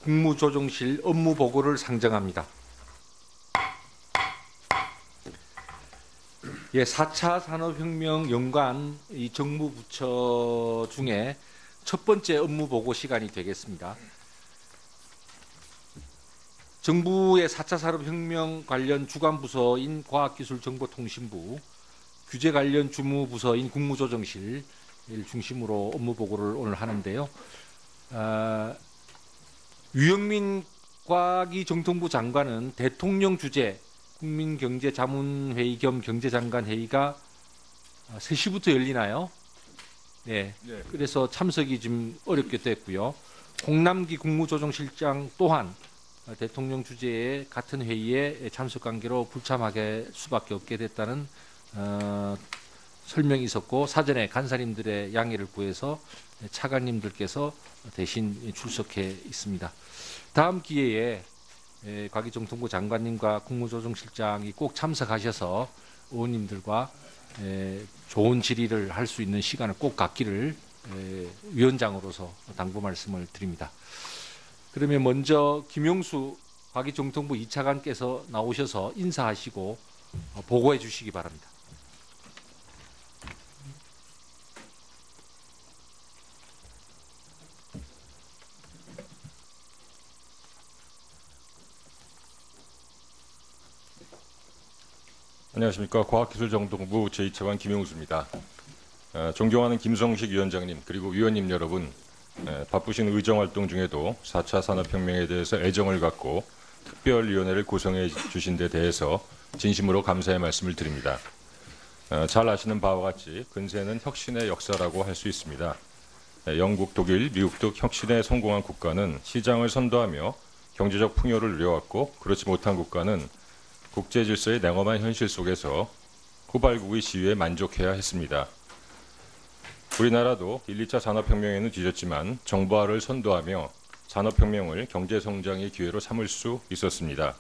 국무조정실 업무보고를 상정합니다. 예, 4차 산업혁명 연관 이 정무 부처 중에 첫 번째 업무보고 시간이 되겠습니다. 정부의 4차 산업혁명 관련 주관부서인 과학기술정보통신부, 규제 관련 주무부서인 국무조정실을 중심으로 업무보고를 오늘 하는데요. 유영민 과기정통부 장관은 대통령 주재 국민경제자문회의 겸 경제장관회의가 3시부터 열리나요? 네. 그래서 참석이 좀 어렵게 됐고요. 홍남기 국무조정실장 또한 대통령 주재의 같은 회의에 참석 관계로 불참하게 수밖에 없게 됐다는 설명이 있었고, 사전에 간사님들의 양해를 구해서 차관님들께서 대신 출석해 있습니다. 다음 기회에 과기정통부 장관님과 국무조정실장이 꼭 참석하셔서 의원님들과 좋은 질의를 할 수 있는 시간을 꼭 갖기를 위원장으로서 당부 말씀을 드립니다. 그러면 먼저 김용수 과기정통부 2차관께서 나오셔서 인사하시고 보고해 주시기 바랍니다. 안녕하십니까. 과학기술정통부 제2차관 김용수입니다. 존경하는 김성식 위원장님, 그리고 위원님 여러분, 바쁘신 의정활동 중에도 4차 산업혁명에 대해서 애정을 갖고 특별위원회를 구성해 주신 데 대해서 진심으로 감사의 말씀을 드립니다. 잘 아시는 바와 같이 근세는 혁신의 역사라고 할 수 있습니다. 영국, 독일, 미국 등 혁신에 성공한 국가는 시장을 선도하며 경제적 풍요를 누려왔고, 그렇지 못한 국가는 국제 질서의 냉엄한 현실 속에서 후발국의 지위에 만족해야 했습니다. 우리나라도 1, 2차 산업혁명에는 뒤졌지만 정보화를 선도하며 산업혁명을 경제성장의 기회로 삼을 수 있었습니다.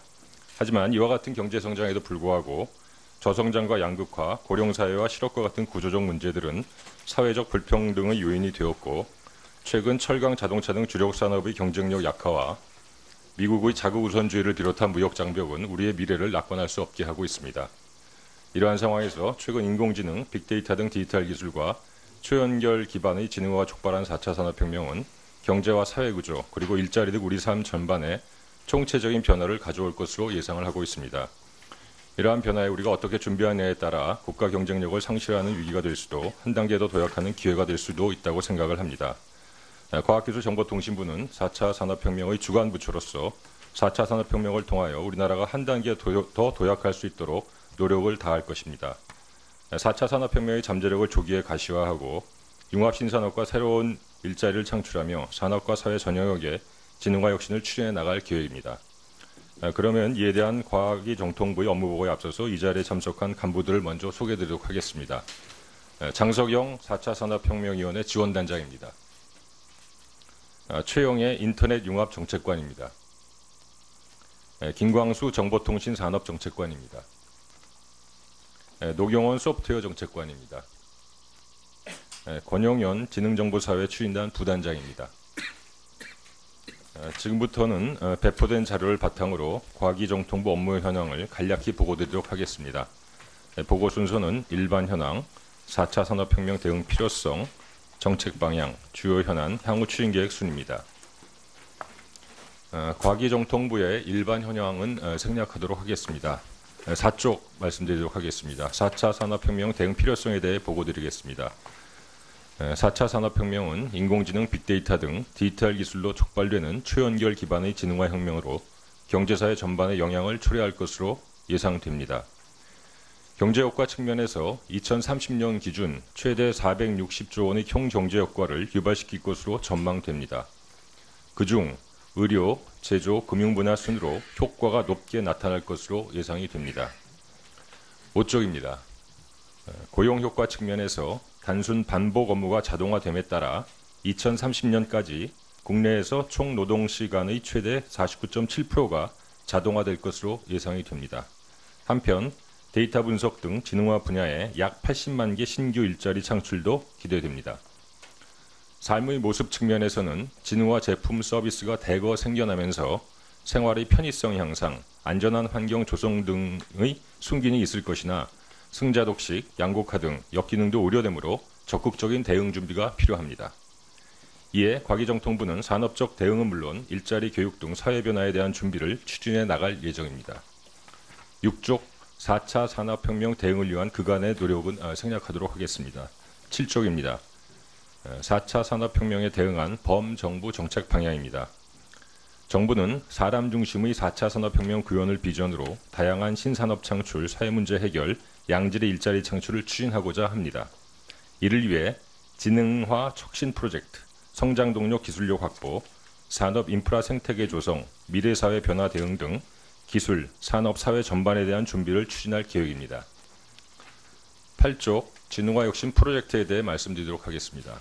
하지만 이와 같은 경제성장에도 불구하고 저성장과 양극화, 고령사회와 실업과 같은 구조적 문제들은 사회적 불평등의 요인이 되었고, 최근 철강, 자동차 등 주력 산업의 경쟁력 약화와 미국의 자국 우선주의를 비롯한 무역 장벽은 우리의 미래를 낙관할 수 없게 하고 있습니다. 이러한 상황에서 최근 인공지능, 빅데이터 등 디지털 기술과 초연결 기반의 지능화가 촉발한 4차 산업혁명은 경제와 사회구조, 그리고 일자리 등 우리 삶 전반에 총체적인 변화를 가져올 것으로 예상을 하고 있습니다. 이러한 변화에 우리가 어떻게 준비하느냐에 따라 국가 경쟁력을 상실하는 위기가 될 수도, 한 단계 더 도약하는 기회가 될 수도 있다고 생각을 합니다. 과학기술정보통신부는 4차 산업혁명의 주관부처로서 4차 산업혁명을 통하여 우리나라가 한 단계 더 도약할 수 있도록 노력을 다할 것입니다. 4차 산업혁명의 잠재력을 조기에 가시화하고 융합신산업과 새로운 일자리를 창출하며 산업과 사회 전 영역에 지능화 혁신을 추진해 나갈 계획입니다. 그러면 이에 대한 과기정통부의 업무보고에 앞서서 이 자리에 참석한 간부들을 먼저 소개해드리도록 하겠습니다. 장석영 4차 산업혁명위원회 지원단장입니다. 최영애 인터넷 융합 정책관입니다. 김광수 정보통신 산업 정책관입니다. 노경원 소프트웨어 정책관입니다. 권영현 지능정보사회 추진단 부단장입니다. 지금부터는 배포된 자료를 바탕으로 과기정통부 업무 현황을 간략히 보고드리도록 하겠습니다. 보고 순서는 일반 현황, 4차 산업혁명 대응 필요성, 정책 방향, 주요 현안, 향후 추진 계획 순입니다. 과기정통부의 일반 현황은 생략하도록 하겠습니다. 4쪽 말씀드리도록 하겠습니다. 4차 산업혁명 대응 필요성에 대해 보고드리겠습니다. 4차 산업혁명은 인공지능, 빅데이터 등 디지털 기술로 촉발되는 초연결 기반의 지능화 혁명으로 경제사회 전반에 영향을 초래할 것으로 예상됩니다. 경제효과 측면에서 2030년 기준 최대 460조 원의 총경제효과를 유발시킬 것으로 전망됩니다. 그중 의료, 제조, 금융 분야 순으로 효과가 높게 나타날 것으로 예상이 됩니다. 5쪽입니다. 고용효과 측면에서 단순 반복 업무가 자동화됨에 따라 2030년까지 국내에서 총 노동시간의 최대 49.7%가 자동화될 것으로 예상이 됩니다. 한편 데이터 분석 등 지능화 분야에 약 80만 개 신규 일자리 창출도 기대됩니다. 삶의 모습 측면에서는 진흥화 제품 서비스가 대거 생겨나면서 생활의 편의성 향상, 안전한 환경 조성 등의 순기능이 있을 것이나 승자 독식, 양곡화 등 역기능도 우려되므로 적극적인 대응 준비가 필요합니다. 이에 과기정통부는 산업적 대응은 물론 일자리 교육 등 사회 변화에 대한 준비를 추진해 나갈 예정입니다. 6쪽 4차 산업혁명 대응을 위한 그간의 노력은 생략하도록 하겠습니다. 7쪽입니다. 4차 산업혁명에 대응한 범정부 정책 방향입니다. 정부는 사람 중심의 4차 산업혁명 구현을 비전으로 다양한 신산업 창출, 사회문제 해결, 양질의 일자리 창출을 추진하고자 합니다. 이를 위해 지능화 혁신 프로젝트, 성장동력 기술력 확보, 산업 인프라 생태계 조성, 미래사회 변화 대응 등 기술, 산업, 사회 전반에 대한 준비를 추진할 계획입니다. 8쪽 지능화 혁신 프로젝트에 대해 말씀드리도록 하겠습니다.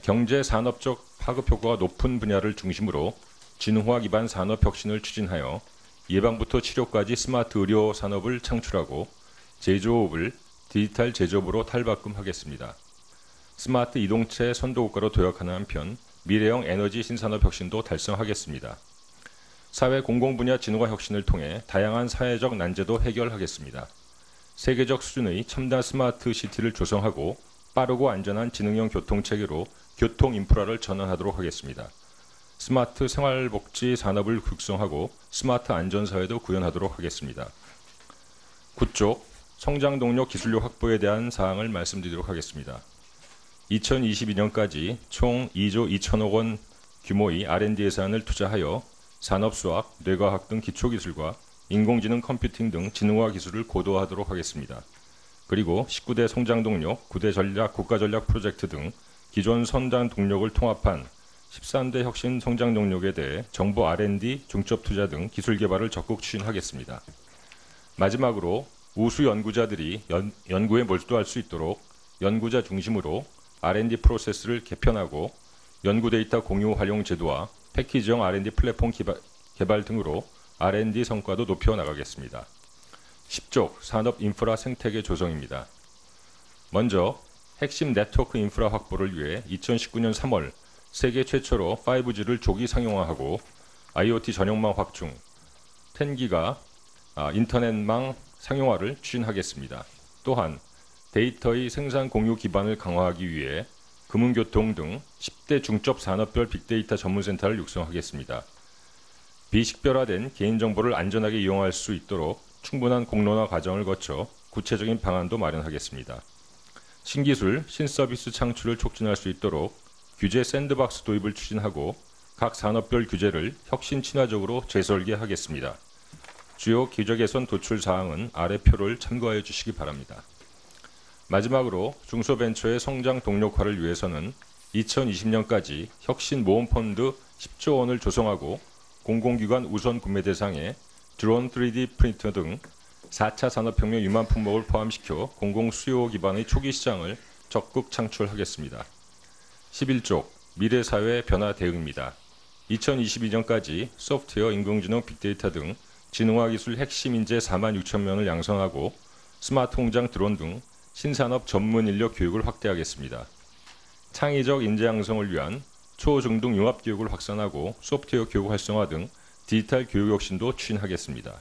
경제 산업적 파급 효과가 높은 분야를 중심으로 지능화 기반 산업 혁신을 추진하여 예방부터 치료까지 스마트 의료 산업을 창출하고 제조업을 디지털 제조업으로 탈바꿈하겠습니다. 스마트 이동체 선도국가로 도약하는 한편 미래형 에너지 신산업 혁신도 달성하겠습니다. 사회 공공분야 진흥화 혁신을 통해 다양한 사회적 난제도 해결하겠습니다. 세계적 수준의 첨단 스마트 시티를 조성하고 빠르고 안전한 지능형 교통체계로 교통 인프라를 전환하도록 하겠습니다. 스마트 생활복지 산업을 육성하고 스마트 안전사회도 구현하도록 하겠습니다. 9쪽 성장동력 기술력 확보에 대한 사항을 말씀드리도록 하겠습니다. 2022년까지 총 2조 2천억 원 규모의 R&D 예산을 투자하여 산업수학, 뇌과학 등 기초기술과 인공지능 컴퓨팅 등 지능화 기술을 고도화하도록 하겠습니다. 그리고 19대 성장동력, 9대 전략, 국가전략 프로젝트 등 기존 성장 동력을 통합한 13대 혁신 성장 동력에 대해 정부 R&D, 중첩 투자 등 기술 개발을 적극 추진하겠습니다. 마지막으로 우수 연구자들이 연구에 몰두할 수 있도록 연구자 중심으로 R&D 프로세스를 개편하고 연구 데이터 공유 활용 제도와 패키지형 R&D 플랫폼 개발 등으로 R&D 성과도 높여나가겠습니다. 10쪽 산업 인프라 생태계 조성입니다. 먼저 핵심 네트워크 인프라 확보를 위해 2019년 3월 세계 최초로 5G를 조기 상용화하고 IoT 전용망 확충, 10기가 인터넷망 상용화를 추진하겠습니다. 또한 데이터의 생산 공유 기반을 강화하기 위해 금융교통 등 10대 중첩 산업별 빅데이터 전문센터를 육성하겠습니다. 비식별화된 개인정보를 안전하게 이용할 수 있도록 충분한 공론화 과정을 거쳐 구체적인 방안도 마련하겠습니다. 신기술, 신서비스 창출을 촉진할 수 있도록 규제 샌드박스 도입을 추진하고 각 산업별 규제를 혁신 친화적으로 재설계하겠습니다. 주요 규제 개선 도출 사항은 아래 표를 참고하여 주시기 바랍니다. 마지막으로 중소벤처의 성장 동력화를 위해서는 2020년까지 혁신 모험펀드 10조 원을 조성하고 공공기관 우선 구매 대상에 드론 3D 프린터 등 4차 산업혁명 유망 품목을 포함시켜 공공수요 기반의 초기 시장을 적극 창출하겠습니다. 11쪽 미래사회 변화 대응입니다. 2022년까지 소프트웨어, 인공지능, 빅데이터 등 지능화 기술 핵심 인재 4만 6천 명을 양성하고 스마트 공장 드론 등 신산업 전문 인력 교육을 확대하겠습니다. 창의적 인재 양성을 위한 초중등 융합 교육을 확산하고 소프트웨어 교육 활성화 등 디지털 교육 혁신도 추진하겠습니다.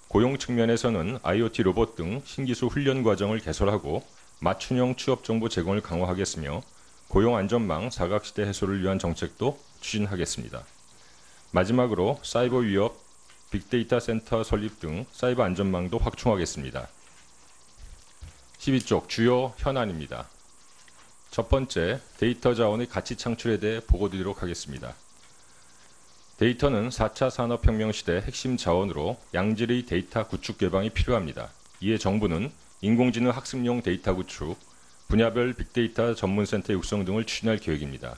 고용 측면에서는 IoT 로봇 등 신기술 훈련 과정을 개설하고 맞춤형 취업 정보 제공을 강화하겠으며 고용 안전망 사각지대 해소를 위한 정책도 추진하겠습니다. 마지막으로 사이버 위협, 빅데이터 센터 설립 등 사이버 안전망도 확충하겠습니다. 12쪽 주요 현안입니다. 첫 번째, 데이터 자원의 가치 창출에 대해 보고드리도록 하겠습니다. 데이터는 4차 산업혁명 시대 핵심 자원으로 양질의 데이터 구축 개방이 필요합니다. 이에 정부는 인공지능 학습용 데이터 구축, 분야별 빅데이터 전문센터 육성 등을 추진할 계획입니다.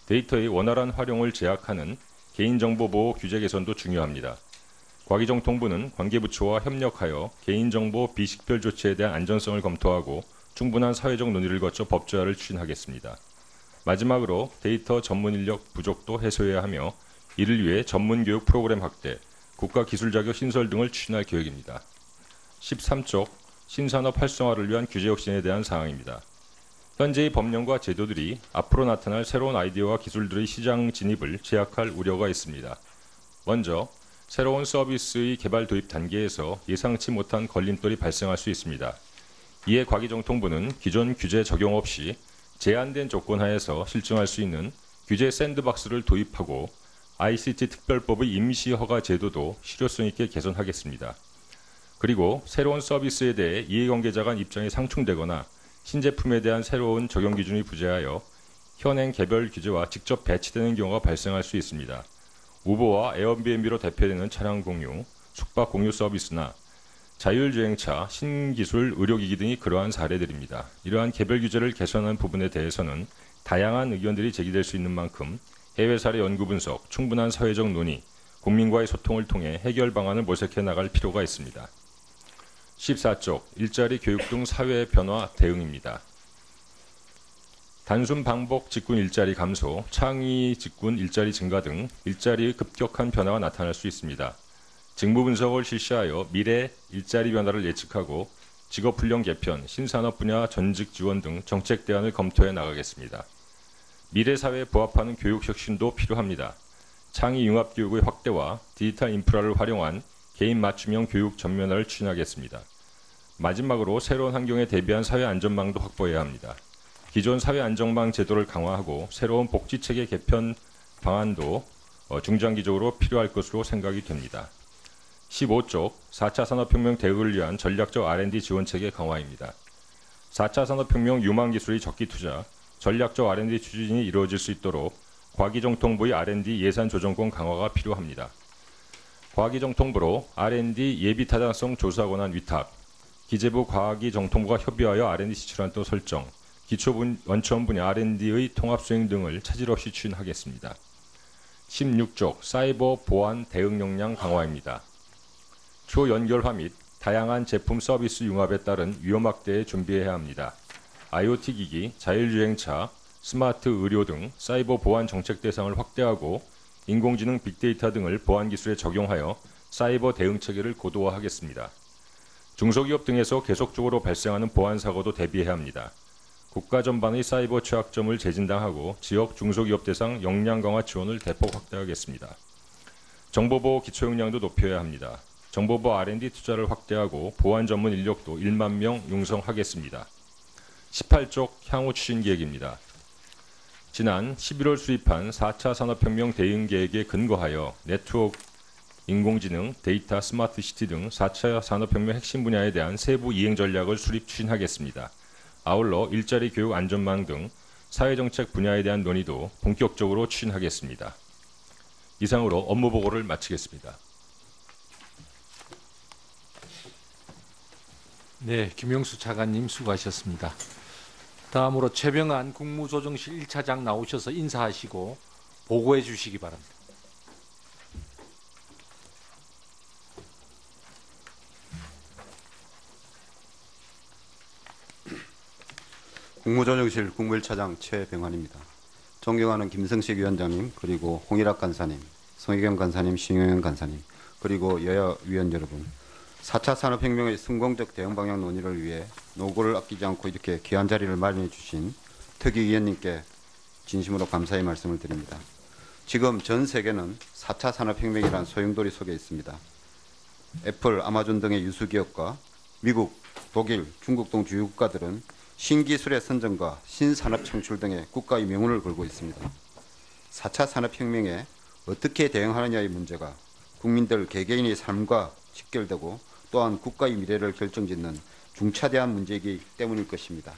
데이터의 원활한 활용을 제약하는 개인정보보호 규제 개선도 중요합니다. 과기정통부는 관계부처와 협력하여 개인정보 비식별 조치에 대한 안전성을 검토하고 충분한 사회적 논의를 거쳐 법제화를 추진하겠습니다. 마지막으로 데이터 전문 인력 부족도 해소해야 하며 이를 위해 전문교육 프로그램 확대, 국가기술자격 신설 등을 추진할 계획입니다. 13쪽 신산업 활성화를 위한 규제 혁신에 대한 사항입니다. 현재의 법령과 제도들이 앞으로 나타날 새로운 아이디어와 기술들의 시장 진입을 제약할 우려가 있습니다. 먼저 새로운 서비스의 개발 도입 단계에서 예상치 못한 걸림돌이 발생할 수 있습니다. 이에 과기정통부는 기존 규제 적용 없이 제한된 조건 하에서 실증할 수 있는 규제 샌드박스를 도입하고 ICT 특별법의 임시 허가 제도도 실효성 있게 개선하겠습니다. 그리고 새로운 서비스에 대해 이해관계자 간 입장이 상충되거나 신제품에 대한 새로운 적용 기준이 부재하여 현행 개별 규제와 직접 배치되는 경우가 발생할 수 있습니다. 우버와 에어비앤비로 대표되는 차량 공유, 숙박 공유 서비스나 자율주행차, 신기술, 의료기기 등이 그러한 사례들입니다. 이러한 개별 규제를 개선하는 부분에 대해서는 다양한 의견들이 제기될 수 있는 만큼 해외 사례 연구 분석, 충분한 사회적 논의, 국민과의 소통을 통해 해결 방안을 모색해 나갈 필요가 있습니다. 14쪽 일자리 교육 등 사회 변화 대응입니다. 단순 반복 직군 일자리 감소, 창의 직군 일자리 증가 등 일자리의 급격한 변화가 나타날 수 있습니다. 직무 분석을 실시하여 미래 일자리 변화를 예측하고 직업 훈련 개편, 신산업 분야 전직 지원 등 정책 대안을 검토해 나가겠습니다. 미래 사회에 부합하는 교육 혁신도 필요합니다. 창의 융합 교육의 확대와 디지털 인프라를 활용한 개인 맞춤형 교육 전면화를 추진하겠습니다. 마지막으로 새로운 환경에 대비한 사회 안전망도 확보해야 합니다. 기존 사회 안전망 제도를 강화하고 새로운 복지체계 개편 방안도 중장기적으로 필요할 것으로 생각이 됩니다. 15쪽 4차 산업혁명 대응을 위한 전략적 R&D 지원체계 강화입니다. 4차 산업혁명 유망기술의 적기 투자, 전략적 R&D 추진이 이루어질 수 있도록 과기정통부의 R&D 예산 조정권 강화가 필요합니다. 과기정통부로 R&D 예비타당성 조사 권한 위탁, 기재부 과기정통부가 협의하여 R&D 지출안도 설정, 기초 원천 분야 R&D의 통합 수행 등을 차질 없이 추진하겠습니다. 16쪽 사이버 보안 대응 역량 강화입니다. 초연결화 및 다양한 제품 서비스 융합에 따른 위험 확대에 준비해야 합니다. IoT 기기, 자율주행차, 스마트 의료 등 사이버 보안 정책 대상을 확대하고 인공지능 빅데이터 등을 보안 기술에 적용하여 사이버 대응 체계를 고도화하겠습니다. 중소기업 등에서 계속적으로 발생하는 보안 사고도 대비해야 합니다. 국가 전반의 사이버 취약점을 재진당하고 지역 중소기업 대상 역량 강화 지원을 대폭 확대하겠습니다. 정보보호 기초 역량도 높여야 합니다. 정보보호 R&D 투자를 확대하고 보안 전문 인력도 1만 명 융성하겠습니다. 18쪽 향후 추진 계획입니다. 지난 11월 수립한 4차 산업혁명 대응 계획에 근거하여 네트워크, 인공지능, 데이터, 스마트시티 등 4차 산업혁명 핵심 분야에 대한 세부 이행 전략을 수립 추진하겠습니다. 아울러 일자리 교육 안전망 등 사회정책 분야에 대한 논의도 본격적으로 추진하겠습니다. 이상으로 업무 보고를 마치겠습니다. 네, 김영수 차관님 수고하셨습니다. 다음으로 최병안 국무조정실 1차장 나오셔서 인사하시고 보고해 주시기 바랍니다. 국무조정실 국무1차장 최병환입니다. 존경하는 김성식 위원장님, 그리고 홍일학 간사님, 송혜경 간사님, 신용현 간사님, 그리고 여야 위원 여러분, 4차 산업혁명의 성공적 대응 방향 논의를 위해 노고를 아끼지 않고 이렇게 귀한 자리를 마련해 주신 특위위원님께 진심으로 감사의 말씀을 드립니다. 지금 전 세계는 4차 산업혁명이라는 소용돌이 속에 있습니다. 애플, 아마존 등의 유수기업과 미국, 독일, 중국 등 주요 국가들은 신기술의 선정과 신산업 창출 등의 국가의 명운을 걸고 있습니다. 4차 산업혁명에 어떻게 대응하느냐의 문제가 국민들 개개인의 삶과 직결되고 또한 국가의 미래를 결정짓는 중차대한 문제이기 때문일 것입니다.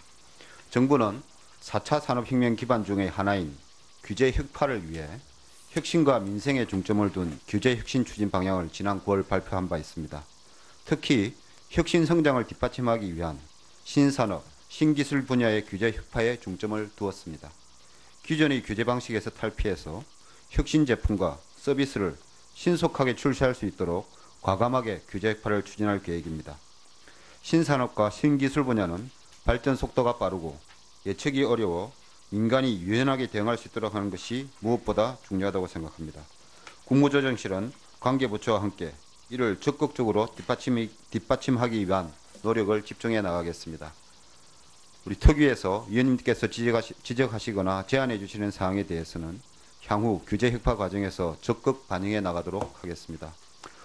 정부는 4차 산업혁명 기반 중의 하나인 규제 혁파를 위해 혁신과 민생에 중점을 둔 규제 혁신 추진 방향을 지난 9월 발표한 바 있습니다. 특히 혁신 성장을 뒷받침하기 위한 신산업, 신기술 분야의 규제 혁파에 중점을 두었습니다. 기존의 규제 방식에서 탈피해서 혁신 제품과 서비스를 신속하게 출시할 수 있도록 과감하게 규제 혁파를 추진할 계획입니다. 신산업과 신기술 분야는 발전 속도가 빠르고 예측이 어려워 민간이 유연하게 대응할 수 있도록 하는 것이 무엇보다 중요하다고 생각합니다. 국무조정실은 관계부처와 함께 이를 적극적으로 뒷받침하기 위한 노력을 집중해 나가겠습니다. 우리 특위에서 위원님께서 지적하시거나 제안해 주시는 사항에 대해서는 향후 규제 혁파 과정에서 적극 반영해 나가도록 하겠습니다.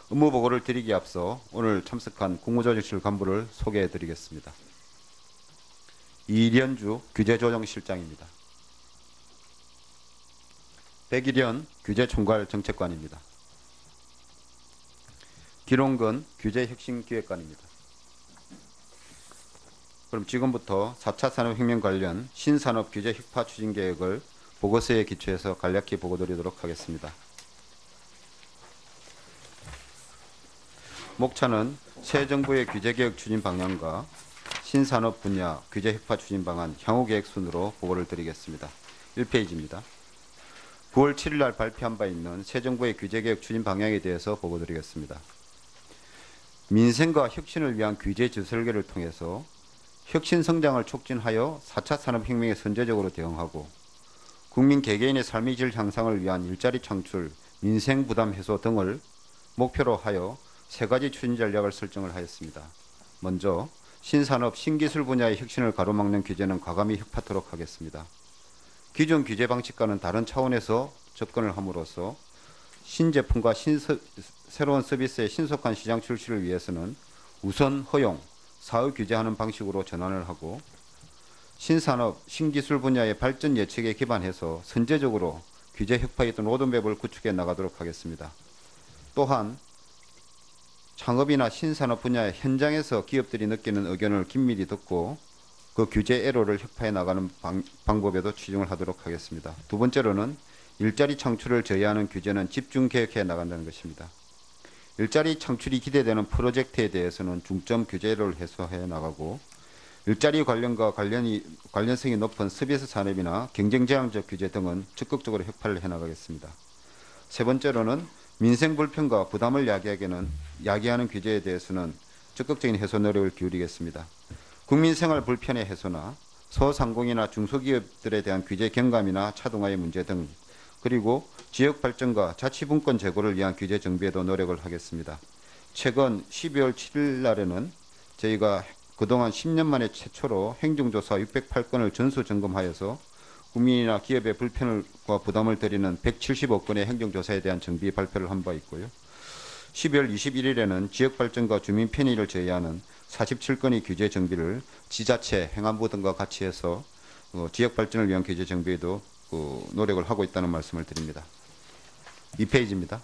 업무 보고를 드리기에 앞서 오늘 참석한 국무조정실 간부를 소개해 드리겠습니다. 이련주 규제조정실장입니다. 백일현 규제총괄 정책관입니다. 기롱근 규제혁신기획관입니다. 그럼 지금부터 4차 산업혁명 관련 신산업 규제 혁파 추진 계획을 보고서에 기초해서 간략히 보고드리도록 하겠습니다. 목차는 새 정부의 규제개혁 추진 방향과 신산업 분야 규제 혁파 추진 방안 향후 계획 순으로 보고를 드리겠습니다. 1페이지입니다. 9월 7일 날 발표한 바 있는 새 정부의 규제개혁 추진 방향에 대해서 보고드리겠습니다. 민생과 혁신을 위한 규제 재설계를 통해서 혁신 성장을 촉진하여 4차 산업혁명에 선제적으로 대응하고 국민 개개인의 삶의 질 향상을 위한 일자리 창출, 민생 부담 해소 등을 목표로 하여 세 가지 추진 전략을 설정을 하였습니다. 먼저 신산업, 신기술 분야의 혁신을 가로막는 규제는 과감히 혁파토록 하겠습니다. 기존 규제 방식과는 다른 차원에서 접근을 함으로써 신제품과 새로운 서비스의 신속한 시장 출시를 위해서는 우선 허용, 사후 규제하는 방식으로 전환을 하고 신산업, 신기술 분야의 발전 예측에 기반해서 선제적으로 규제 혁파에 있던 로드맵을 구축해 나가도록 하겠습니다. 또한 창업이나 신산업 분야의 현장에서 기업들이 느끼는 의견을 긴밀히 듣고 그 규제 애로를 혁파해 나가는 방법에도 치중을 하도록 하겠습니다. 두 번째로는 일자리 창출을 저해하는 규제는 집중 개혁해 나간다는 것입니다. 일자리 창출이 기대되는 프로젝트에 대해서는 중점 규제를 해소해 나가고 일자리 관련과 관련성이 높은 서비스 산업이나 경쟁 제한적 규제 등은 적극적으로 혁파를 해나가겠습니다. 세 번째로는 민생 불편과 부담을 야기하는 규제에 대해서는 적극적인 해소 노력을 기울이겠습니다. 국민 생활 불편의 해소나 소상공인이나 중소기업들에 대한 규제 경감이나 차등화의 문제 등 그리고 지역 발전과 자치분권 제고를 위한 규제 정비에도 노력을 하겠습니다. 최근 12월 7일 날에는 저희가 그동안 10년 만에 최초로 행정조사 608건을 전수 점검하여서 국민이나 기업의 불편과 부담을 드리는 170억 건의 행정조사에 대한 정비 발표를 한 바 있고요. 12월 21일에는 지역발전과 주민 편의를 제외하는 47건의 규제 정비를 지자체, 행안부 등과 같이 해서 지역발전을 위한 규제 정비에도 노력을 하고 있다는 말씀을 드립니다. 2페이지입니다.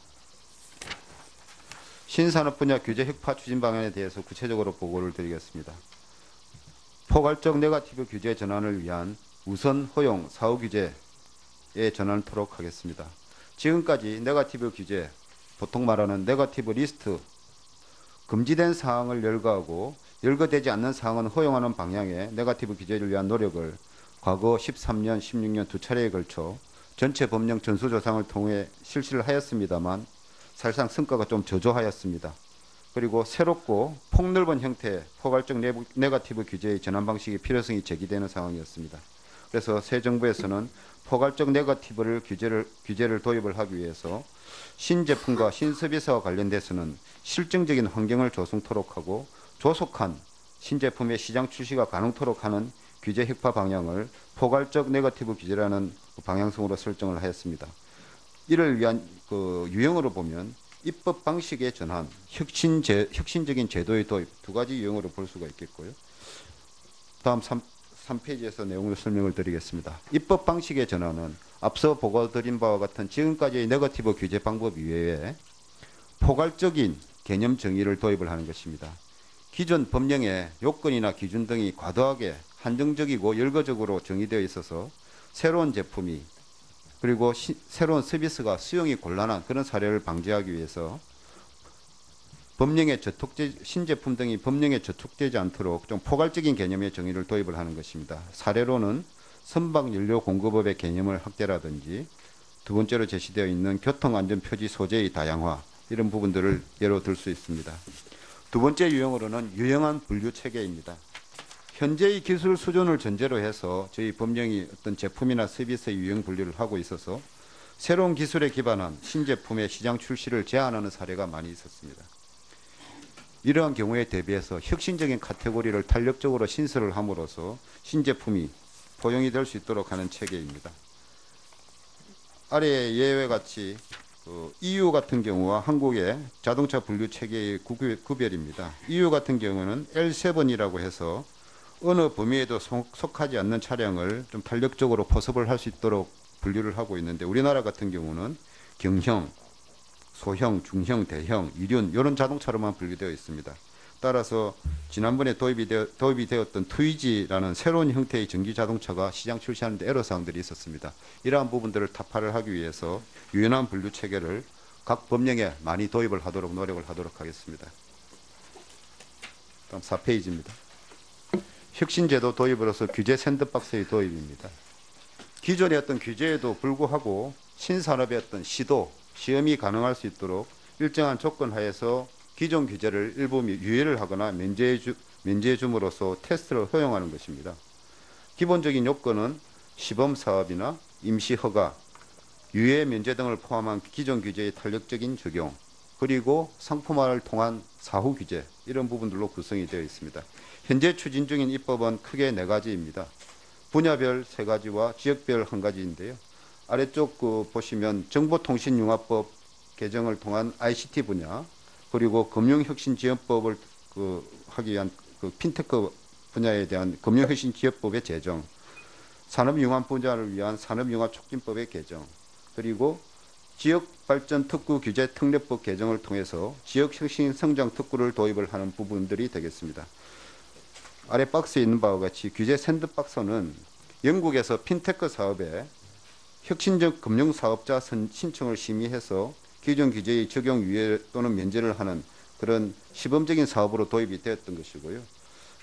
신산업 분야 규제 혁파 추진 방안에 대해서 구체적으로 보고를 드리겠습니다. 포괄적 네거티브 규제 전환을 위한 우선 허용 사후 규제에 전환토록 하겠습니다. 지금까지 네거티브 규제, 보통 말하는 네거티브 리스트, 금지된 사항을 열거하고 열거되지 않는 사항은 허용하는 방향의 네거티브 규제를 위한 노력을 과거 13년, 16년 두 차례에 걸쳐 전체 법령 전수조사를 통해 실시를 하였습니다만 사실상 성과가 좀 저조하였습니다. 그리고 새롭고 폭넓은 형태의 포괄적 네거티브 규제의 전환 방식의 필요성이 제기되는 상황이었습니다. 그래서 새 정부에서는 포괄적 네거티브 규제를 도입을 하기 위해서 신제품과 신서비스와 관련돼서는 실증적인 환경을 조성토록 하고 조속한 신제품의 시장 출시가 가능토록 하는 규제 혁파 방향을 포괄적 네거티브 규제라는 방향성으로 설정을 하였습니다. 이를 위한 유형으로 보면 입법 방식의 전환, 혁신적인 제도의 도입 두 가지 유형으로 볼 수가 있겠고요. 다음 3페이지에서 내용을 설명을 드리겠습니다. 입법 방식의 전환은 앞서 보고드린 바와 같은 지금까지의 네거티브 규제 방법 이외에 포괄적인 개념 정의를 도입을 하는 것입니다. 기존 법령의 요건이나 기준 등이 과도하게 한정적이고 열거적으로 정의되어 있어서 새로운 제품이 그리고 새로운 서비스가 수용이 곤란한 그런 사례를 방지하기 위해서 신제품 등이 법령에 저촉되지 않도록 좀 포괄적인 개념의 정의를 도입을 하는 것입니다. 사례로는 선박연료 공급업의 개념을 확대라든지 두 번째로 제시되어 있는 교통안전표지 소재의 다양화 이런 부분들을 예로 들 수 있습니다. 두 번째 유형으로는 유형한 분류 체계입니다. 현재의 기술 수준을 전제로 해서 저희 법령이 어떤 제품이나 서비스의 유형 분류를 하고 있어서 새로운 기술에 기반한 신제품의 시장 출시를 제한하는 사례가 많이 있었습니다. 이러한 경우에 대비해서 혁신적인 카테고리를 탄력적으로 신설을 함으로써 신제품이 포용이 될 수 있도록 하는 체계입니다. 아래 예외 같이 EU 같은 경우와 한국의 자동차 분류 체계의 구별입니다. EU 같은 경우는 L7이라고 해서 어느 범위에도 속하지 않는 차량을 좀 탄력적으로 포섭을 할 수 있도록 분류를 하고 있는데, 우리나라 같은 경우는 경형, 소형, 중형, 대형, 이륜 이런 자동차로만 분류되어 있습니다. 따라서 지난번에 도입이 되었던 트위지라는 새로운 형태의 전기 자동차가 시장 출시하는데 애로사항들이 있었습니다. 이러한 부분들을 타파를 하기 위해서 유연한 분류 체계를 각 법령에 많이 도입을 하도록 노력을 하도록 하겠습니다. 다음 4페이지입니다. 혁신제도 도입으로서 규제 샌드박스의 도입입니다. 기존의 어떤 규제에도 불구하고 신산업의 어떤 시험이 가능할 수 있도록 일정한 조건 하에서 기존 규제를 일부 유예를 하거나 면제해 줌으로써 테스트를 허용하는 것입니다. 기본적인 요건은 시범 사업이나 임시 허가, 유예 면제 등을 포함한 기존 규제의 탄력적인 적용, 그리고 상품화를 통한 사후 규제, 이런 부분들로 구성이 되어 있습니다. 현재 추진 중인 입법은 크게 4가지입니다. 분야별 3가지와 지역별 1가지인데요. 아래쪽 보시면 정보통신융합법 개정을 통한 ICT 분야, 그리고 금융혁신지원법을 하기 위한 핀테크 분야에 대한 금융혁신지원법의 제정, 산업융합 분야를 위한 산업융합촉진법의 개정, 그리고 지역발전특구 규제 특례법 개정을 통해서 지역혁신성장 특구를 도입을 하는 부분들이 되겠습니다. 아래 박스에 있는 바와 같이 규제 샌드박스는 영국에서 핀테크 사업에 혁신적 금융사업자 신청을 심의해서 기존 규제의 적용 유예 또는 면제를 하는 그런 시범적인 사업으로 도입이 되었던 것이고요.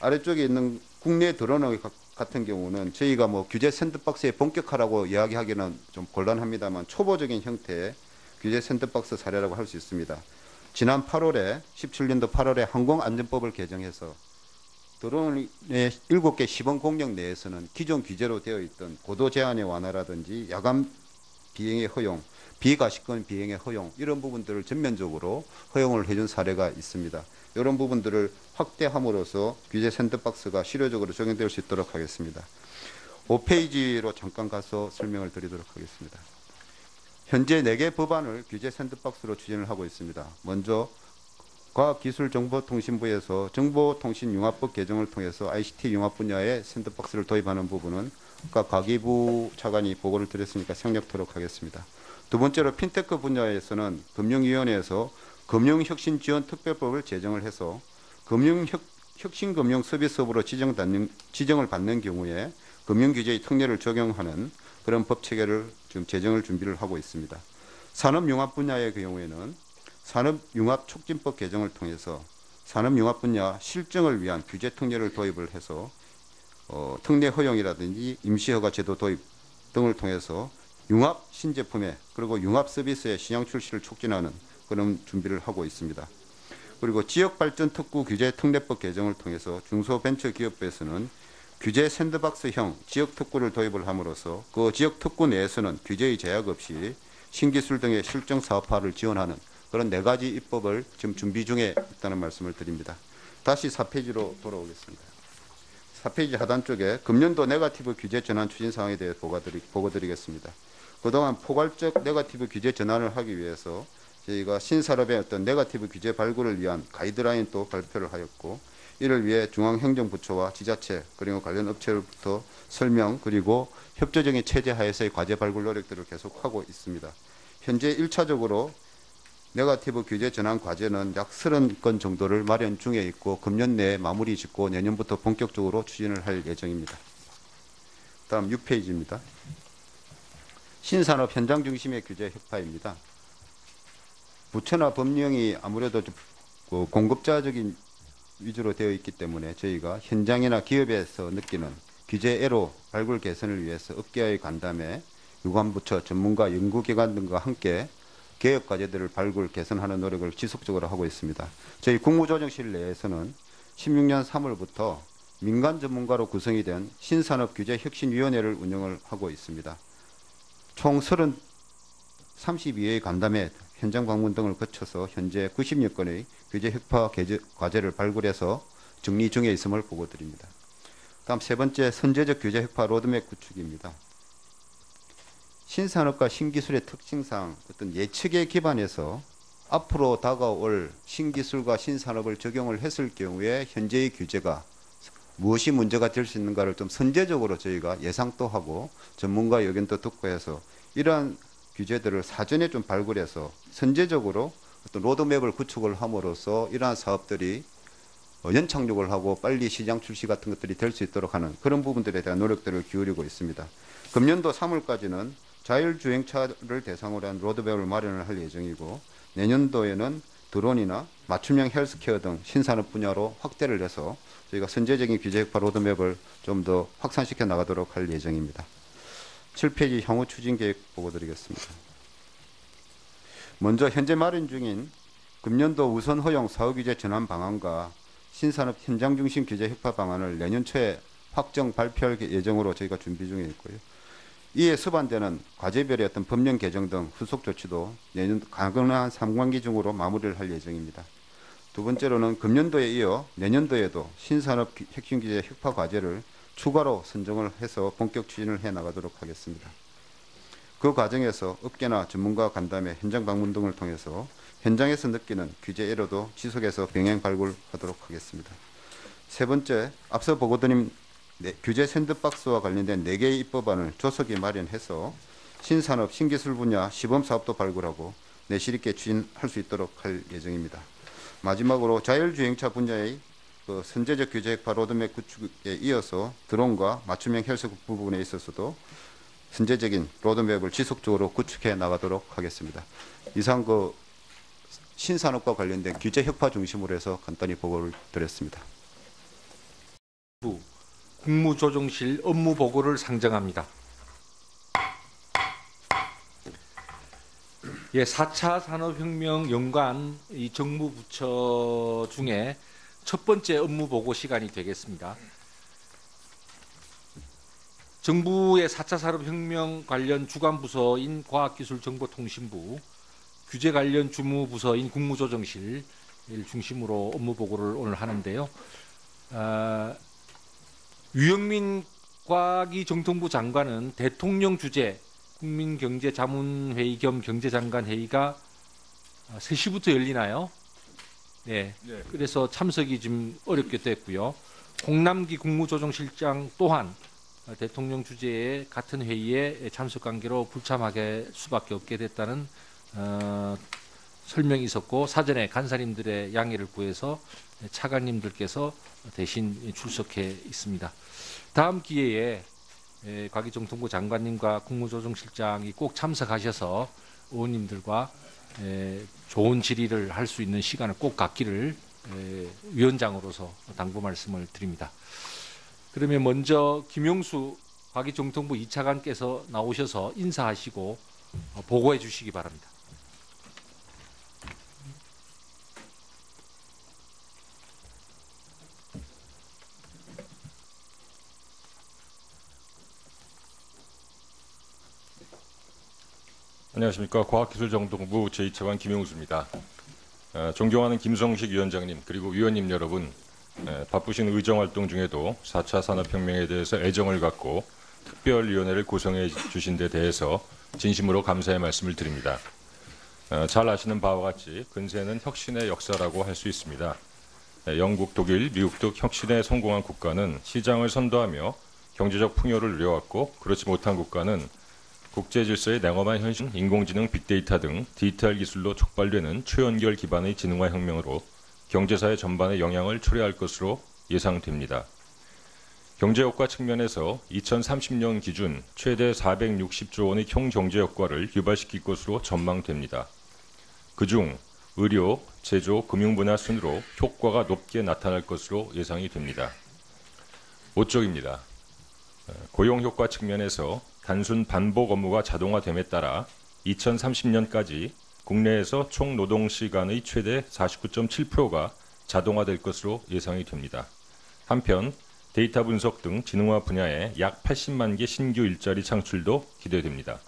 아래쪽에 있는 국내 드론 같은 경우는 저희가 규제 샌드박스에 본격화라고 이야기하기는 좀 곤란합니다만 초보적인 형태의 규제 샌드박스 사례라고 할 수 있습니다. 지난 8월에 17년도 8월에 항공안전법을 개정해서 드론의 7개 시범 공역 내에서는 기존 규제로 되어 있던 고도 제한의 완화라든지 야간 비행의 허용, 비가시권 비행의 허용, 이런 부분들을 전면적으로 허용을 해준 사례가 있습니다. 이런 부분들을 확대함으로써 규제 샌드박스가 실효적으로 적용될 수 있도록 하겠습니다. 5페이지로 잠깐 가서 설명을 드리도록 하겠습니다. 현재 4개 법안을 규제 샌드박스로 추진을 하고 있습니다. 먼저 과학기술정보통신부에서 정보통신융합법 개정을 통해서 ICT 융합 분야에 샌드박스를 도입하는 부분은 아까 과기부 차관이 보고를 드렸으니까 생략토록 하겠습니다. 두 번째로 핀테크 분야에서는 금융위원회에서 금융혁신지원특별법을 제정을 해서 혁신금융서비스업으로 지정을 받는 경우에 금융규제의 특례를 적용하는 그런 법체계를 지금 제정을 준비를 하고 있습니다. 산업융합 분야의 경우에는 산업융합촉진법 개정을 통해서 산업융합 분야 실정을 위한 규제 특례를 도입을 해서 특례 허용이라든지 임시허가 제도 도입 등을 통해서 융합 신제품의 그리고 융합 서비스의 시장 출시를 촉진하는 그런 준비를 하고 있습니다. 그리고 지역발전특구 규제 특례법 개정을 통해서 중소벤처기업부에서는 규제 샌드박스형 지역특구를 도입을 함으로써 그 지역특구 내에서는 규제의 제약 없이 신기술 등의 실정 사업화를 지원하는 그런 4가지 입법을 지금 준비 중에 있다는 말씀을 드립니다. 다시 4페이지로 돌아오겠습니다. 4페이지 하단 쪽에 금년도 네거티브 규제 전환 추진 사항에 대해 보고 드리겠습니다. 그동안 포괄적 네거티브 규제 전환을 하기 위해서 저희가 신산업의 어떤 네거티브 규제 발굴을 위한 가이드라인도 발표를 하였고, 이를 위해 중앙행정부처와 지자체 그리고 관련 업체로부터 설명 그리고 협조적인 체제 하에서의 과제 발굴 노력들을 계속하고 있습니다. 현재 1차적으로 네거티브 규제 전환 과제는 약 30건 정도를 마련 중에 있고 금년 내에 마무리 짓고 내년부터 본격적으로 추진을 할 예정입니다. 다음 6페이지입니다. 신산업 현장 중심의 규제 혁파입니다. 부처나 법령이 아무래도 공급자적인 위주로 되어 있기 때문에 저희가 현장이나 기업에서 느끼는 규제 애로 발굴 개선을 위해서 업계의 간담회, 유관부처, 전문가, 연구기관 등과 함께 개혁 과제들을 발굴, 개선하는 노력을 지속적으로 하고 있습니다. 저희 국무조정실 내에서는 16년 3월부터 민간 전문가로 구성이 된 신산업규제혁신위원회를 운영을 하고 있습니다. 총 32회의 간담회, 현장 방문 등을 거쳐서 현재 90여 건의 규제 혁파 과제를 발굴해서 정리 중에 있음을 보고드립니다. 다음 세 번째, 선제적 규제 혁파 로드맵 구축입니다. 신산업과 신기술의 특징상 어떤 예측에 기반해서 앞으로 다가올 신기술과 신산업을 적용을 했을 경우에 현재의 규제가 무엇이 문제가 될 수 있는가를 좀 선제적으로 저희가 예상도 하고 전문가 의견도 듣고 해서 이러한 규제들을 사전에 좀 발굴해서 선제적으로 어떤 로드맵을 구축을 함으로써 이러한 사업들이 연착륙을 하고 빨리 시장 출시 같은 것들이 될 수 있도록 하는 그런 부분들에 대한 노력들을 기울이고 있습니다. 금년도 3월까지는 자율주행차를 대상으로 한 로드맵을 마련을 할 예정이고 내년도에는 드론이나 맞춤형 헬스케어 등 신산업 분야로 확대를 해서 저희가 선제적인 규제 혁파 로드맵을 좀 더 확산시켜 나가도록 할 예정입니다. 7페이지 향후 추진 계획 보고드리겠습니다. 먼저 현재 마련 중인 금년도 우선 허용 사후규제 전환 방안과 신산업 현장 중심 규제 혁파 방안을 내년 초에 확정 발표할 예정으로 저희가 준비 중에 있고요. 이에 수반되는 과제별의 어떤 법령 개정 등 후속 조치도 내년 가능한 상반기 중으로 마무리를 할 예정입니다. 두 번째로는 금년도에 이어 내년도에도 신산업 핵심 규제 혁파 과제를 추가로 선정을 해서 본격 추진을 해 나가도록 하겠습니다. 그 과정에서 업계나 전문가 간담회, 현장 방문 등을 통해서 현장에서 느끼는 규제 애로도 지속해서 병행 발굴하도록 하겠습니다. 세 번째, 앞서 보고드린 규제 샌드박스와 관련된 4개의 입법안을 조속히 마련해서 신산업, 신기술 분야 시범사업도 발굴하고 내실 있게 추진할 수 있도록 할 예정입니다. 마지막으로 자율주행차 분야의 선제적 규제 혁파 로드맵 구축에 이어서 드론과 맞춤형 헬스 부분에 있어서도 선제적인 로드맵을 지속적으로 구축해 나가도록 하겠습니다. 이상 신산업과 관련된 규제 혁파 중심으로 해서 간단히 보고를 드렸습니다. 국무조정실 업무 보고를 상정합니다. 예, 4차 산업혁명 연관 이 정무 부처 중에 첫 번째 업무 보고 시간이 되겠습니다. 정부의 4차 산업혁명 관련 주관 부서인 과학기술정보통신부, 규제 관련 주무 부서인 국무조정실을 중심으로 업무 보고를 오늘 하는데요. 유영민 과기정통부 장관은 대통령 주재 국민경제자문회의 겸 경제장관회의가 3시부터 열리나요? 네. 그래서 참석이 좀 어렵게 됐고요. 홍남기 국무조정실장 또한 대통령 주재의 같은 회의에 참석 관계로 불참하게 수밖에 없게 됐다는 설명이 있었고 사전에 간사님들의 양해를 구해서 차관님들께서 대신 출석해 있습니다. 다음 기회에 과기정통부 장관님과 국무조정실장이 꼭 참석하셔서 의원님들과 좋은 질의를 할 수 있는 시간을 꼭 갖기를 위원장으로서 당부 말씀을 드립니다. 그러면 먼저 김용수 과기정통부 2차관께서 나오셔서 인사하시고 보고해 주시기 바랍니다. 안녕하십니까. 과학기술정통부 제2차관 김용수입니다. 존경하는 김성식 위원장님 그리고 위원님 여러분, 바쁘신 의정활동 중에도 4차 산업혁명에 대해서 애정을 갖고 특별위원회를 구성해 주신 데 대해서 진심으로 감사의 말씀을 드립니다. 잘 아시는 바와 같이 근세는 혁신의 역사라고 할 수 있습니다. 영국, 독일, 미국 등 혁신에 성공한 국가는 시장을 선도하며 경제적 풍요를 누려왔고 그렇지 못한 국가는 국제 질서의 냉엄한 현실, 인공지능, 빅데이터 등 디지털 기술로 촉발되는 초연결 기반의 진흥화 혁명으로 경제사회 전반에 영향을 초래할 것으로 예상됩니다. 경제효과 측면에서 2030년 기준 최대 460조 원의 총경제 효과를 유발시킬 것으로 전망됩니다. 그중 의료, 제조, 금융 분야 순으로 효과가 높게 나타날 것으로 예상이 됩니다. 5쪽입니다. 고용효과 측면에서 단순 반복 업무가 자동화됨에 따라 2030년까지 국내에서 총 노동시간의 최대 49.7%가 자동화될 것으로 예상이 됩니다. 한편 데이터 분석 등 지능화 분야에 약 80만 개 신규 일자리 창출도 기대됩니다.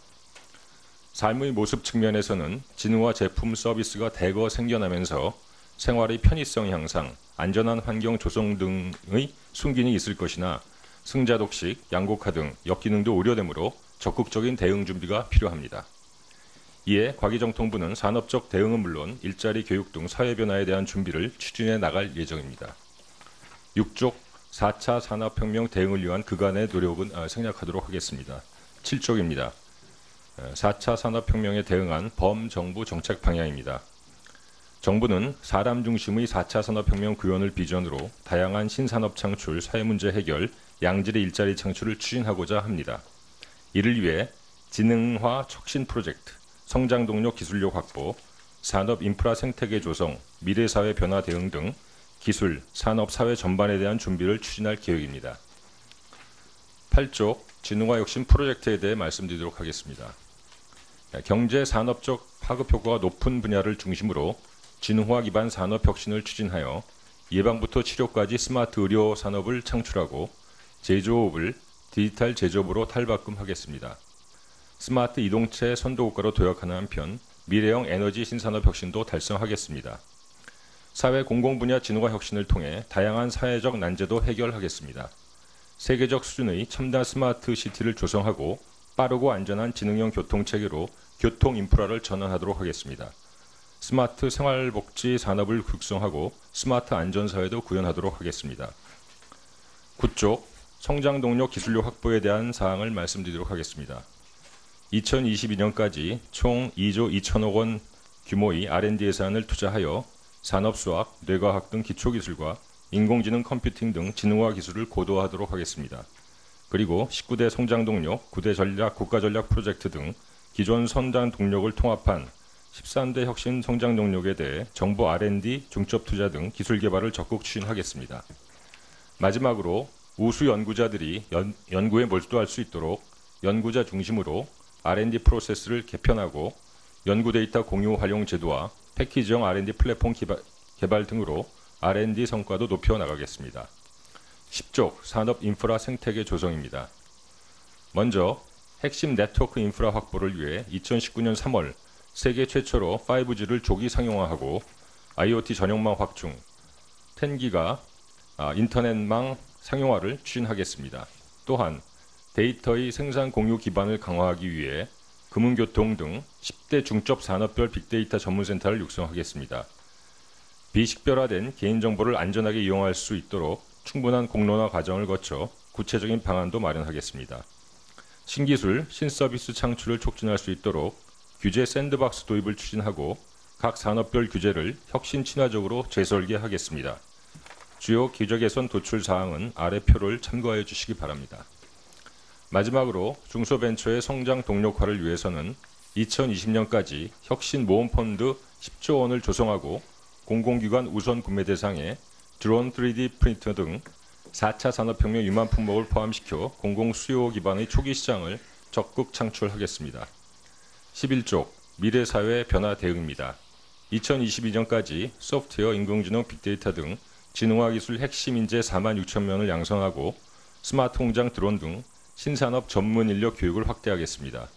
삶의 모습 측면에서는 진흥화 제품 서비스가 대거 생겨나면서 생활의 편의성 향상, 안전한 환경 조성 등의 순기능이 있을 것이나 승자 독식, 양곡화 등 역기능도 우려되므로 적극적인 대응 준비가 필요합니다. 이에 과기정통부는 산업적 대응은 물론 일자리 교육 등 사회 변화에 대한 준비를 추진해 나갈 예정입니다. 6쪽 4차 산업혁명 대응을 위한 그간의 노력은 생략하도록 하겠습니다. 7쪽입니다. 4차 산업혁명에 대응한 범정부 정책 방향입니다. 정부는 사람 중심의 4차 산업혁명 구현을 비전으로 다양한 신산업 창출, 사회문제 해결, 양질의 일자리 창출을 추진하고자 합니다. 이를 위해 지능화 혁신 프로젝트, 성장 동력 기술력 확보, 산업 인프라 생태계 조성, 미래사회 변화 대응 등 기술, 산업, 사회 전반에 대한 준비를 추진할 계획입니다. 8쪽 지능화 혁신 프로젝트에 대해 말씀드리도록 하겠습니다. 경제 산업적 파급 효과가 높은 분야를 중심으로 지능화 기반 산업 혁신을 추진하여 예방부터 치료까지 스마트 의료 산업을 창출하고 제조업을 디지털 제조업으로 탈바꿈하겠습니다. 스마트 이동체 선도국가로 도약하는 한편 미래형 에너지 신산업 혁신도 달성하겠습니다. 사회 공공분야 진흥화 혁신을 통해 다양한 사회적 난제도 해결하겠습니다. 세계적 수준의 첨단 스마트 시티를 조성하고 빠르고 안전한 지능형 교통체계로 교통 인프라를 전환하도록 하겠습니다. 스마트 생활복지 산업을 육성하고 스마트 안전사회도 구현하도록 하겠습니다. 9쪽 성장 동력 기술력 확보에 대한 사항을 말씀드리도록 하겠습니다. 2022년까지 총 2조 2천억 원 규모의 R&D 예산을 투자하여 산업수학, 뇌과학 등 기초기술과 인공지능 컴퓨팅 등 지능화 기술을 고도화하도록 하겠습니다. 그리고 19대 성장동력, 9대 전략, 국가전략 프로젝트 등 기존 성장 동력을 통합한 13대 혁신 성장 동력에 대해 정부 R&D, 중첩 투자 등 기술 개발을 적극 추진하겠습니다. 마지막으로 우수 연구자들이 연구에 몰두할 수 있도록 연구자 중심으로 R&D 프로세스를 개편하고 연구 데이터 공유 활용 제도와 패키지형 R&D 플랫폼 개발 등으로 R&D 성과도 높여 나가겠습니다. 10쪽 산업 인프라 생태계 조성입니다. 먼저 핵심 네트워크 인프라 확보를 위해 2019년 3월 세계 최초로 5G를 조기 상용화하고 IoT 전용망 확충, 10기가 인터넷망 상용화를 추진하겠습니다. 또한 데이터의 생산 공유 기반을 강화하기 위해 금융교통 등 10대 중첩 산업별 빅데이터 전문센터를 육성하겠습니다. 비식별화된 개인정보를 안전하게 이용할 수 있도록 충분한 공론화 과정을 거쳐 구체적인 방안도 마련하겠습니다. 신기술, 신서비스 창출을 촉진할 수 있도록 규제 샌드박스 도입을 추진하고 각 산업별 규제를 혁신 친화적으로 재설계하겠습니다. 주요 규제 개선 도출 사항은 아래 표를 참고하여 주시기 바랍니다. 마지막으로 중소벤처의 성장 동력화를 위해서는 2020년까지 혁신 모험펀드 10조 원을 조성하고 공공기관 우선 구매 대상에 드론 3D 프린터 등 4차 산업혁명 유망 품목을 포함시켜 공공수요 기반의 초기 시장을 적극 창출하겠습니다. 11쪽 미래사회 변화 대응입니다. 2022년까지 소프트웨어, 인공지능, 빅데이터 등 지능화 기술 핵심 인재 4만 6천 명을 양성하고 스마트 공장 드론 등 신산업 전문 인력 교육을 확대하겠습니다.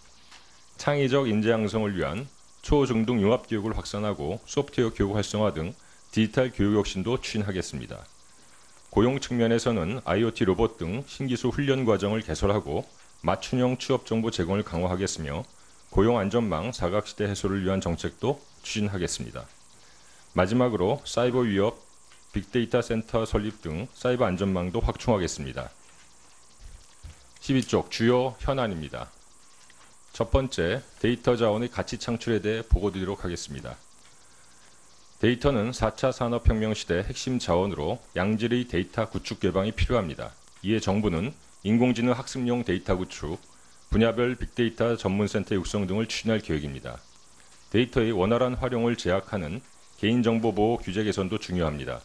창의적 인재 양성을 위한 초중등 융합 교육을 확산하고 소프트웨어 교육 활성화 등 디지털 교육 혁신도 추진하겠습니다. 고용 측면에서는 IoT 로봇 등 신기술 훈련 과정을 개설하고 맞춤형 취업 정보 제공을 강화하겠으며 고용 안전망 사각지대 해소를 위한 정책도 추진하겠습니다. 마지막으로 사이버 위협, 빅데이터 센터 설립 등 사이버 안전망도 확충하겠습니다. 12쪽 주요 현안입니다. 첫 번째, 데이터 자원의 가치 창출에 대해 보고드리도록 하겠습니다. 데이터는 4차 산업혁명 시대 핵심 자원으로 양질의 데이터 구축 개방이 필요합니다. 이에 정부는 인공지능 학습용 데이터 구축, 분야별 빅데이터 전문센터 육성 등을 추진할 계획입니다. 데이터의 원활한 활용을 제약하는 개인정보 보호 규제 개선도 중요합니다.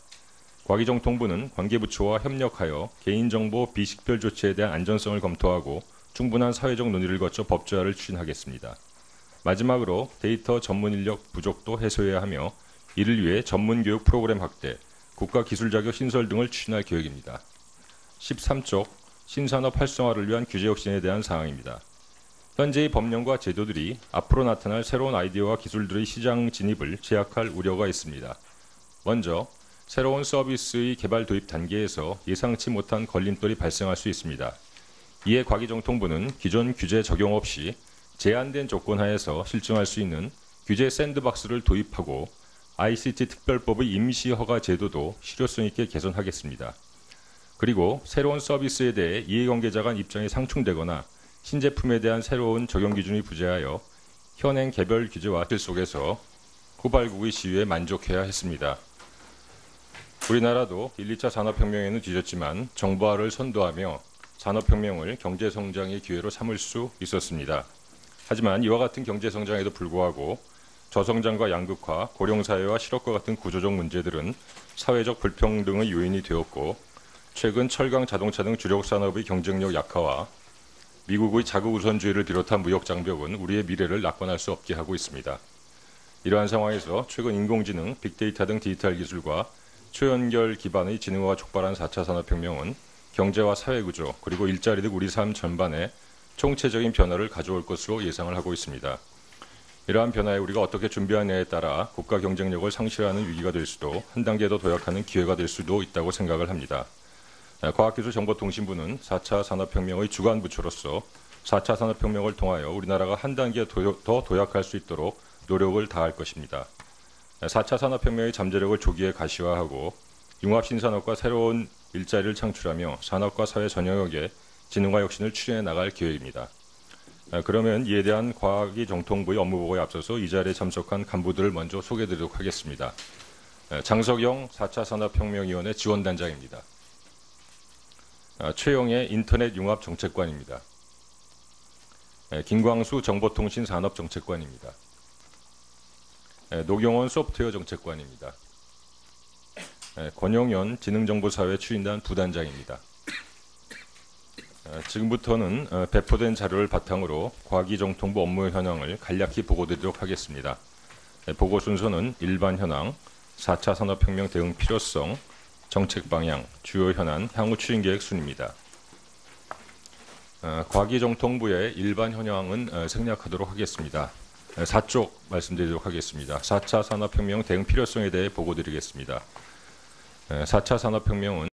과기정통부는 관계부처와 협력하여 개인정보 비식별 조치에 대한 안전성을 검토하고 충분한 사회적 논의를 거쳐 법제화를 추진하겠습니다. 마지막으로 데이터 전문 인력 부족도 해소해야 하며 이를 위해 전문교육 프로그램 확대, 국가기술자격 신설 등을 추진할 계획입니다. 13쪽 신산업 활성화를 위한 규제 혁신에 대한 사항입니다. 현재의 법령과 제도들이 앞으로 나타날 새로운 아이디어와 기술들의 시장 진입을 제약할 우려가 있습니다. 먼저 새로운 서비스의 개발 도입 단계에서 예상치 못한 걸림돌이 발생할 수 있습니다. 이에 과기정통부는 기존 규제 적용 없이 제한된 조건 하에서 실증할 수 있는 규제 샌드박스를 도입하고 ICT 특별법의 임시 허가 제도도 실효성 있게 개선하겠습니다. 그리고 새로운 서비스에 대해 이해관계자 간 입장이 상충되거나 신제품에 대한 새로운 적용 기준이 부재하여 현행 개별 규제와 틀 속에서 후발국의 시위에 만족해야 했습니다. 우리나라도 1, 2차 산업혁명에는 뒤졌지만 정보화를 선도하며 산업혁명을 경제성장의 기회로 삼을 수 있었습니다. 하지만 이와 같은 경제성장에도 불구하고 저성장과 양극화, 고령사회와 실업과 같은 구조적 문제들은 사회적 불평등의 요인이 되었고 최근 철강 자동차 등 주력 산업의 경쟁력 약화와 미국의 자국 우선주의를 비롯한 무역 장벽은 우리의 미래를 낙관할 수 없게 하고 있습니다. 이러한 상황에서 최근 인공지능, 빅데이터 등 디지털 기술과 초연결 기반의 지능화가 촉발한 4차 산업혁명은 경제와 사회구조 그리고 일자리 등 우리 삶 전반에 총체적인 변화를 가져올 것으로 예상을 하고 있습니다. 이러한 변화에 우리가 어떻게 준비하느냐에 따라 국가 경쟁력을 상실하는 위기가 될 수도 한 단계 더 도약하는 기회가 될 수도 있다고 생각을 합니다. 과학기술정보통신부는 4차 산업혁명의 주관 부처로서 4차 산업혁명을 통하여 우리나라가 한 단계 더 도약할 수 있도록 노력을 다할 것입니다. 4차 산업혁명의 잠재력을 조기에 가시화하고 융합신산업과 새로운 일자리를 창출하며 산업과 사회 전 영역에 지능화 혁신을 추진해 나갈 계획입니다. 그러면 이에 대한 과학기정통부의 업무보고에 앞서서 이 자리에 참석한 간부들을 먼저 소개해드리도록 하겠습니다. 장석영 4차 산업혁명위원회 지원단장입니다. 최영애 인터넷 융합정책관입니다. 김광수 정보통신산업정책관입니다. 노경원 소프트웨어 정책관입니다. 권용현 지능정보사회 추진단 부단장입니다. 지금부터는 배포된 자료를 바탕으로 과기정통부 업무 현황을 간략히 보고드리도록 하겠습니다. 보고 순서는 일반 현황, 4차 산업혁명 대응 필요성, 정책 방향, 주요 현안, 향후 추진 계획 순입니다. 과기정통부의 일반 현황은 생략하도록 하겠습니다. 4쪽 말씀드리도록 하겠습니다. 4차 산업혁명 대응 필요성에 대해 보고드리겠습니다. 4차 산업혁명은